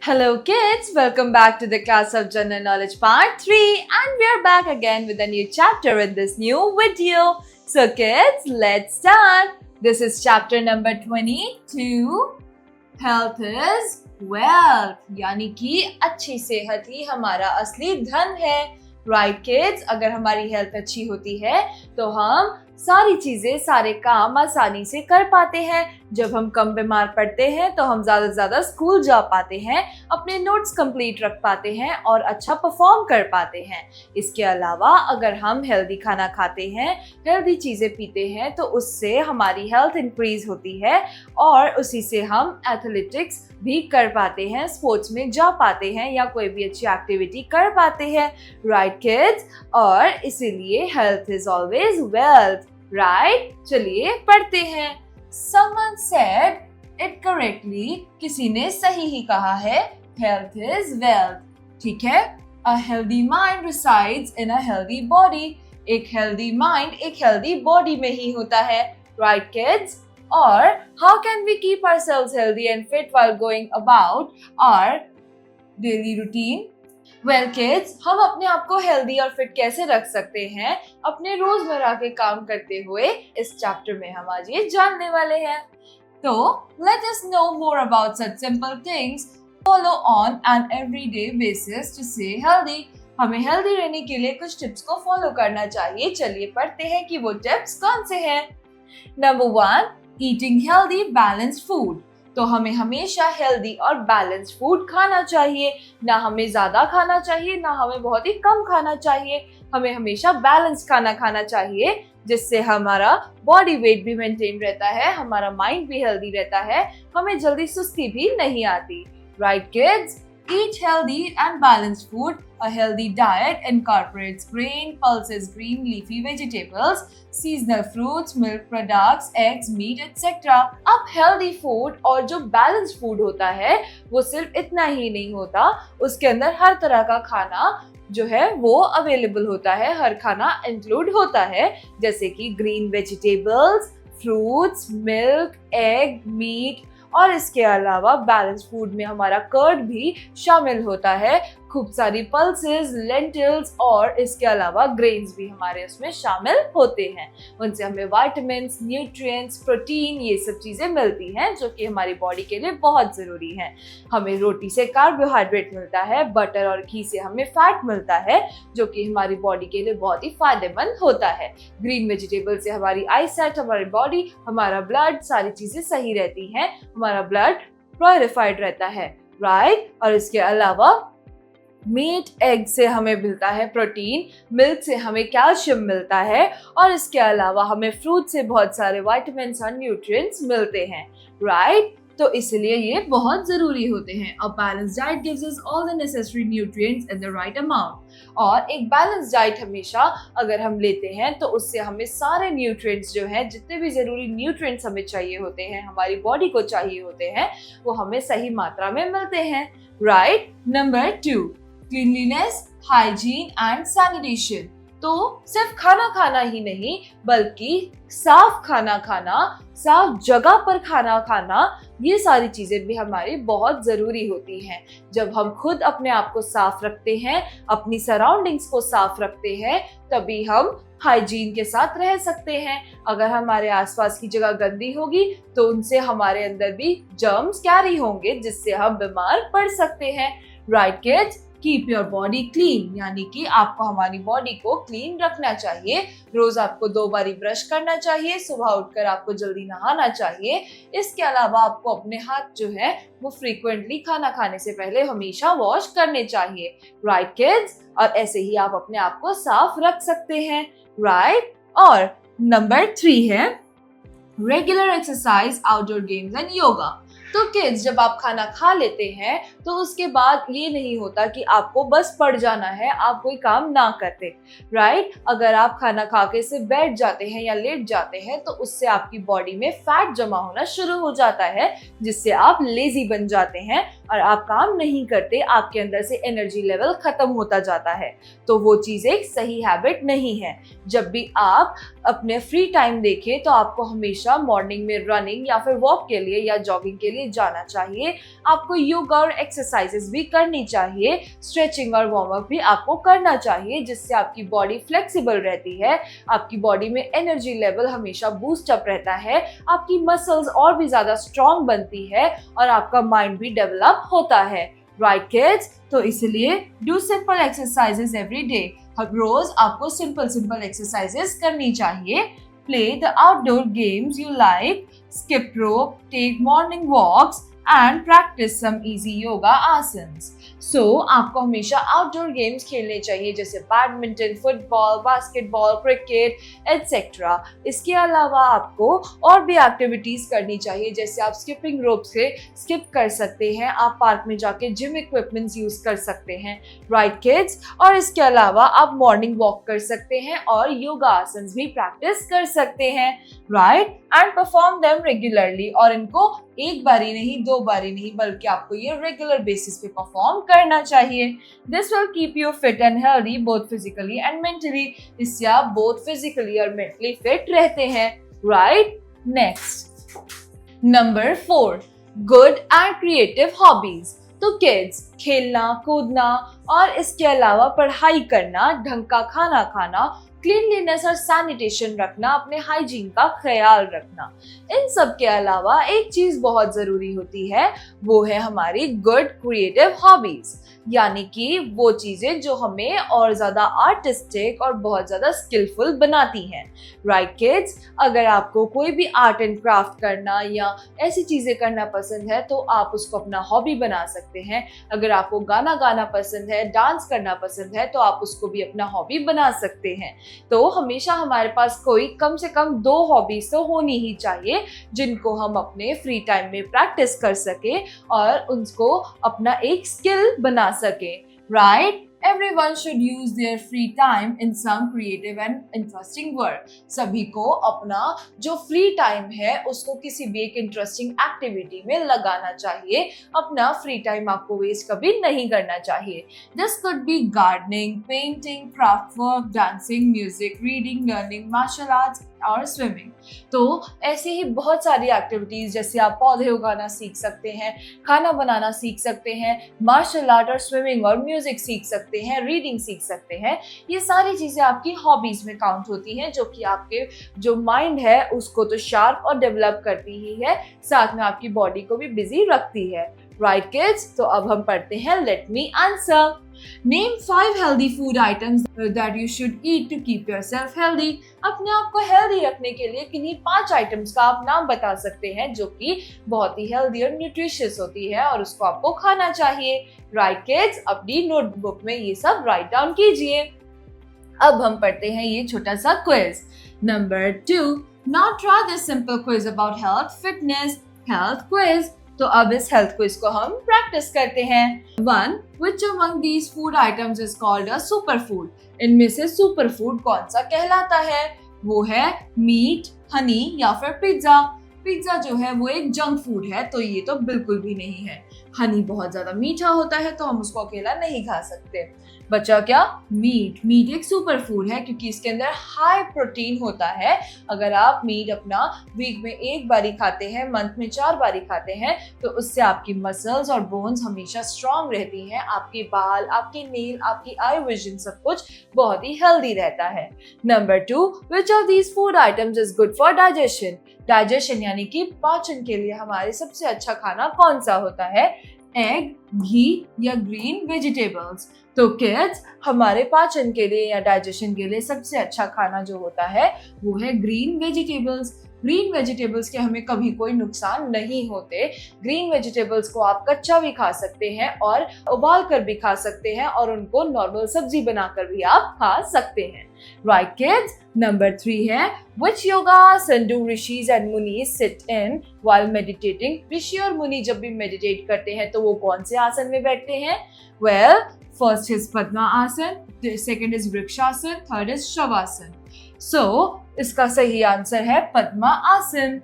Hello kids, welcome back to the class of General Knowledge Part 3 and we are back again with a new chapter in this new video. So kids, let's start. This is chapter number 22. Health is wealth. यानी कि अच्छी सेहत ही हमारा असली धन है. Right kids, अगर हमारी हेल्थ अच्छी होती है तो हम सारी चीजें सारे काम आसानी से कर पाते हैं. जब हम कम बीमार पड़ते हैं तो हम ज़्यादा से ज़्यादा स्कूल जा पाते हैं, अपने नोट्स कंप्लीट रख पाते हैं और अच्छा परफॉर्म कर पाते हैं. इसके अलावा अगर हम हेल्दी खाना खाते हैं, हेल्दी चीज़ें पीते हैं तो उससे हमारी हेल्थ इंक्रीज होती है और उसी से हम एथलेटिक्स भी कर पाते हैं, स्पोर्ट्स में जा पाते हैं या कोई भी अच्छी एक्टिविटी कर पाते हैं. राइट किड्स, और इसीलिए health is always wealth. Right, चलिए पढ़ते हैं. Someone said it correctly. किसी ने सही ही कहा है. Health is wealth. ठीक है. A healthy mind resides in a healthy body. एक healthy mind एक healthy body में ही होता है. Right kids? और how can we keep ourselves healthy and fit while going about our daily routine? Well kids, हम अपने आप को हेल्दी और फिट कैसे रख सकते हैं अपने रोजमर्रा के काम करते हुए, इस चैप्टर में हम आज ये जानने वाले हैं. तो let us know more about such simple things follow on an everyday basis to stay healthy. हमें हेल्दी रहने के लिए कुछ टिप्स को फॉलो करना चाहिए. चलिए पढ़ते हैं कि वो टिप्स कौन से हैं. Number 1, eating healthy balanced food. तो हमें हमेशा हेल्दी और बैलेंस्ड फूड खाना चाहिए. ना हमें ज़्यादा खाना चाहिए, ना हमें बहुत ही कम खाना चाहिए. हमें हमेशा बैलेंस खाना खाना चाहिए जिससे हमारा बॉडी वेट भी मेंटेन रहता है, हमारा माइंड भी हेल्दी रहता है, हमें जल्दी सुस्ती भी नहीं आती. Right kids? Eat healthy and balanced food. A healthy diet incorporates grain, pulses, green leafy vegetables, seasonal fruits, milk products, eggs, meat, etc. अब healthy food और जो balanced food होता है वो सिर्फ इतना ही नहीं होता, उसके अंदर हर तरह का खाना जो है वो अवेलेबल होता है. हर खाना इंक्लूड होता है जैसे कि green vegetables, fruits, milk, egg, meat और इसके अलावा बैलेंस फूड में हमारा कर्ड भी शामिल होता है. खूब सारी पल्सेस, लेंटिल्स और इसके अलावा ग्रेन्स भी हमारे उसमें शामिल होते हैं. उनसे हमें विटामिन्स, न्यूट्रिएंट्स, प्रोटीन ये सब चीज़ें मिलती हैं जो कि हमारी बॉडी के लिए बहुत ज़रूरी हैं. हमें रोटी से कार्बोहाइड्रेट मिलता है, बटर और घी से हमें फैट मिलता है जो कि हमारी बॉडी के लिए बहुत ही फायदेमंद होता है. ग्रीन वेजिटेबल से हमारी आईसाइट, हमारी बॉडी, हमारा ब्लड, सारी चीज़ें सही रहती हैं. हमारा ब्लड प्योरिफाइड रहता है. राइट, और इसके अलावा मीट, एग से हमें मिलता है प्रोटीन, मिल्क से हमें कैल्शियम मिलता है और इसके अलावा हमें फ्रूट से बहुत सारे विटामिन्स और न्यूट्रिएंट्स मिलते हैं. राइट, तो इसलिए ये बहुत ज़रूरी होते हैं. A balanced diet gives us all the necessary nutrients in the right amount. और एक बैलेंस डाइट हमेशा अगर हम लेते हैं तो उससे हमें सारे न्यूट्रिएंट्स जो हैं, जितने भी ज़रूरी न्यूट्रिएंट्स हमें चाहिए होते हैं, हमारी बॉडी को चाहिए होते हैं, वो हमें सही मात्रा में मिलते हैं. Right. Number 2, cleanliness, hygiene and sanitation. तो सिर्फ खाना खाना ही नहीं बल्कि साफ खाना खाना, साफ जगह पर खाना खाना, ये सारी चीज़ें भी हमारी बहुत ज़रूरी होती हैं. जब हम खुद अपने आप को साफ रखते हैं, अपनी सराउंडिंग्स को साफ रखते हैं, तभी हम हाइजीन के साथ रह सकते हैं. अगर हमारे आसपास की जगह गंदी होगी तो उनसे हमारे अंदर भी जर्म्स कैरी होंगे जिससे हम बीमार पड़ सकते हैं. Right kids? Keep your body clean, यानी कि आपको हमारी बॉडी को क्लीन रखना चाहिए. रोज आपको 2 बारी ब्रश करना चाहिए, सुबह उठकर आपको जल्दी नहाना चाहिए. इसके अलावा आपको अपने हाथ जो है वो फ्रीक्वेंटली खाना खाने से पहले हमेशा वॉश करने चाहिए. Right kids? और ऐसे ही आप अपने आप को साफ रख सकते हैं. राइट. और नंबर 3 है regular exercise, outdoor games and yoga. तो किड्स, जब आप खाना खा लेते हैं तो उसके बाद ये नहीं होता कि आपको बस पड़ जाना है, आप कोई काम ना करते. राइट. अगर आप खाना खा के सिर्फ बैठ जाते हैं या लेट जाते हैं तो उससे आपकी बॉडी में फैट जमा होना शुरू हो जाता है जिससे आप लेजी बन जाते हैं और आप काम नहीं करते, आपके अंदर से एनर्जी लेवल खत्म होता जाता है. तो वो चीज़ एक सही हैबिट नहीं है. जब भी आप अपने फ्री टाइम देखें तो आपको हमेशा मॉर्निंग में रनिंग या फिर वॉक के लिए या जॉगिंग के लिए लिए जाना चाहिए, आपको योगा और एक्सरसाइजेस भी करनी चाहिए, स्ट्रेचिंग और वार्म अप भी आपको करना चाहिए, जिससे आपकी बॉडी फ्लेक्सिबल रहती है, आपकी बॉडी में एनर्जी लेवल हमेशा बूस्ट अप रहता है, आपकी मसल्स और भी ज्यादा स्ट्रॉन्ग बनती है और आपका माइंड भी डेवलप होता है। राइट किड्स, तो इसलिए do simple exercises every day. हर रोज आपको सिंपल एक्सरसाइजेस करनी चाहिए। Play the outdoor games you like, skip rope, take morning walks and practice some easy yoga asanas. So, आपको हमेशा आउटडोर गेम्स खेलने चाहिए जैसे badminton, football, basketball, cricket etcetera. इसके अलावा आपको और भी एक्टिविटीज करनी चाहिए, जैसे आप स्किपिंग रोप से स्किप कर सकते हैं, आप पार्क में जाके जिम इक्विपमेंट्स यूज कर सकते हैं। राइट किड्स, और इसके अलावा आप मॉर्निंग वॉक कर सकते हैं और योगा आसन्स भी प्रैक्टिस कर सकते हैं। Right, and perform them regularly, और इनको एक बारी नहीं, दो बारी नहीं, बल्कि आपको ये रेगुलर बेसिस पे परफॉर्म करना चाहिए। This will keep you fit and healthy both physically and mentally. इससे आप बोथ फिजिकली और मेंटली फिट रहते हैं। Right, next number 4, good and creative hobbies. तो किड्स, खेलना कूदना और इसके अलावा पढ़ाई करना, ढंग का खाना खाना, क्लीनलीनेस और सैनिटेशन रखना, अपने हाइजीन का ख्याल रखना, इन सब के अलावा एक चीज बहुत जरूरी होती है, वो है हमारी गुड क्रिएटिव हॉबीज, यानी कि वो चीजें जो हमें और ज्यादा आर्टिस्टिक और बहुत ज्यादा स्किलफुल बनाती हैं। राइट किड्स, अगर आपको कोई भी आर्ट एंड क्राफ्ट करना या ऐसी चीजें करना पसंद है तो आप उसको अपना हॉबी बना सकते हैं। अगर आपको गाना गाना पसंद है, डांस करना पसंद है, तो आप उसको भी अपना हॉबी बना सकते हैं। तो हमेशा हमारे पास कोई कम से कम 2 हॉबीज तो होनी ही चाहिए, जिनको हम अपने फ्री टाइम में प्रैक्टिस कर सके और उनको अपना एक स्किल बना सके। Right, Everyone should use their free time in some creative and interesting work. सभी को अपना जो फ्री टाइम है उसको किसी भी एक इंटरेस्टिंग एक्टिविटी में लगाना चाहिए। अपना फ्री टाइम आपको वेस्ट कभी नहीं करना चाहिए। This could be gardening, painting, craft work, dancing, music, reading, learning, martial arts और स्विमिंग। तो ऐसे ही बहुत सारी एक्टिविटीज, जैसे आप पौधे उगाना सीख सकते हैं, खाना बनाना सीख सकते हैं, मार्शल आर्ट और स्विमिंग और म्यूजिक सीख सकते हैं, रीडिंग सीख सकते हैं। ये सारी चीजें आपकी हॉबीज में काउंट होती हैं, जो कि आपके जो माइंड है उसको तो शार्प और डेवलप करती ही है, साथ में आपकी बॉडी को भी बिजी रखती है। राइट किड्स, तो अब हम पढ़ते हैं let me answer. Name 5 healthy food items that you should eat to keep yourself healthy. अपने आप को हेल्दी रखने के लिए किन्हीं 5 आइटम्स का आप नाम बता सकते हैं जो कि बहुत ही हेल्दी और न्यूट्रिशियस होती है और उसको आपको खाना चाहिए। राइट किड्स, अपनी नोटबुक में ये सब राइट डाउन कीजिए। अब हम पढ़ते हैं ये छोटा सा quiz. Number 2, now try this simple quiz about health, fitness, health quiz. तो अब इस हेल्थ क्विज को हम प्रैक्टिस करते हैं। 1, which among these food items is called a superfood? इनमें से सुपर फूड कौन सा कहलाता है? वो है मीट, हनी या फिर पिज्जा। पिज्जा जो है वो एक जंक फूड है, तो ये तो बिल्कुल भी नहीं है। हनी बहुत ज्यादा मीठा होता है तो हम उसको अकेला नहीं खा सकते। बचा क्या? मीट। मीट एक सुपर फूड है क्योंकि इसके अंदर हाई प्रोटीन होता है। अगर आप मीट अपना वीक में 1 बारी खाते हैं, मंथ में 4 बारी खाते हैं, तो उससे आपकी मसल्स और बोन्स हमेशा स्ट्रांग रहती हैं, आपके बाल, आपके नेल, आपकी आई विजन सब कुछ बहुत ही हेल्दी रहता है। Number 2, which of these food items is good for digestion? Digestion यानी कि पाचन के लिए हमारे सबसे अच्छा खाना कौन सा होता है? एग, घी या ग्रीन वेजिटेबल्स। तो किड्स, हमारे पाचन के लिए या डाइजेशन के लिए सबसे अच्छा खाना जो होता है वो है ग्रीन वेजिटेबल्स। ग्रीन वेजिटेबल्स के हमें कभी कोई नुकसान नहीं होते। ग्रीन वेजिटेबल्स को आप कच्चा भी खा सकते हैं और उबाल कर भी खा सकते हैं और उनको नॉर्मल सब्जी बनाकर भी आप खा सकते हैं। राइट किड्स, नंबर 3 है which yoga आसन do rishis and munis sit in while meditating? ऋषि और मुनि जब भी मेडिटेट करते हैं तो वो कौन से आसन में बैठते हैं? Well, first is पद्मा आसन, second is vrikshasana, third is shavasana. So, इसका सही आंसर है पद्मा आसन।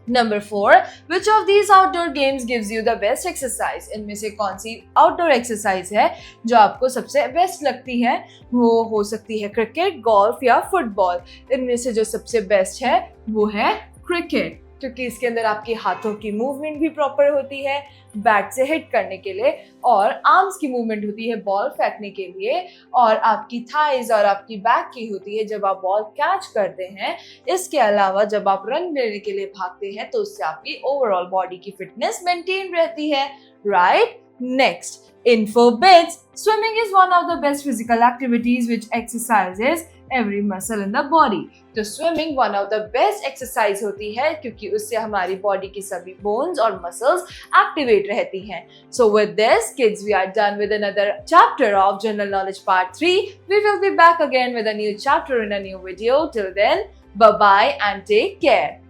Number 4, which of these outdoor games gives you the best exercise? इनमें से कौन सी आउटडोर एक्सरसाइज है जो आपको सबसे बेस्ट लगती है? वो हो सकती है क्रिकेट, गोल्फ या फुटबॉल। इनमें से जो सबसे बेस्ट है वो है क्रिकेट। क्योंकि इसके अंदर आपके हाथों की मूवमेंट भी प्रॉपर होती है बैट से हिट करने के लिए, और आर्म्स की मूवमेंट होती है बॉल फेंकने के लिए, और आपकी थाइज और आपकी बैक की होती है जब आप बॉल कैच करते हैं। इसके अलावा जब आप रन लेने के लिए भागते हैं तो उससे आपकी ओवरऑल बॉडी की फिटनेस मेंटेन रहती है, right? Next, info bits. Swimming is one of the best physical activities which exercises every muscle in the body. तो swimming one of the best exercise होती है क्योंकि उससे हमारी बॉडी की सभी bones और muscles activate रहती हैं. So with this, kids, we are done with another chapter of General Knowledge Part 3. We will be back again with a new chapter in a new video. Till then, bye-bye and take care.